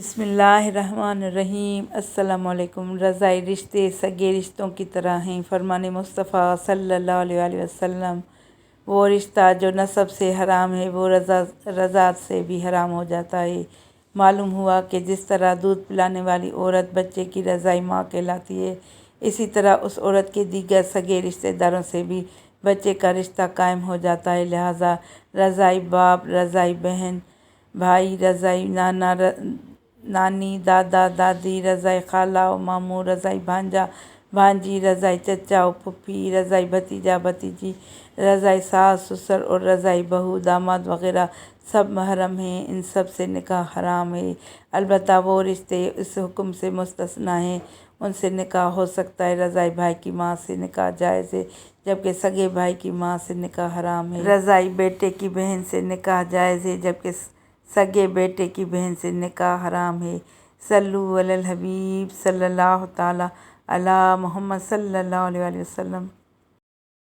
بسم اللہ الرحمن الرحیم۔ السلام علیکم۔ رضائی رشتے سگے رشتوں کی طرح ہیں۔ فرمان مصطفیٰ صلی اللہ علیہ وآلہ وسلم، وہ رشتہ جو نسب سے حرام ہے وہ رضاعت سے بھی حرام ہو جاتا ہے۔ معلوم ہوا کہ جس طرح دودھ پلانے والی عورت بچے کی رضائی ماں کہلاتی ہے، اسی طرح اس عورت کے دیگر سگے رشتہ داروں سے بھی بچے کا رشتہ قائم ہو جاتا ہے۔ لہٰذا رضائی باپ، رضائی بہن بھائی، رضائی نانا نانی، دادا دادی، رضائی خالہ و ماموں، رضائی بھانجا بھانجی، رضائی چچا و پھوپھی، رضائی بھتیجا بھتیجی، رضائی ساس سسر اور رضائی بہو داماد وغیرہ سب محرم ہیں۔ ان سب سے نکاح حرام ہے۔ البتہ وہ رشتے اس حکم سے مستثنیٰ ہیں، ان سے نکاح ہو سکتا ہے۔ رضائی بھائی کی ماں سے نکاح جائز ہے، جبکہ سگے بھائی کی ماں سے نکاح حرام ہے۔ رضائی بیٹے کی بہن سے نکاح جائز ہے، جبکہ سگے بیٹے کی بہن سے نکاح حرام ہے۔ صلو علی الحبیب صلی اللہ تعالیٰ علی محمد صلی اللہ علیہ وسلم۔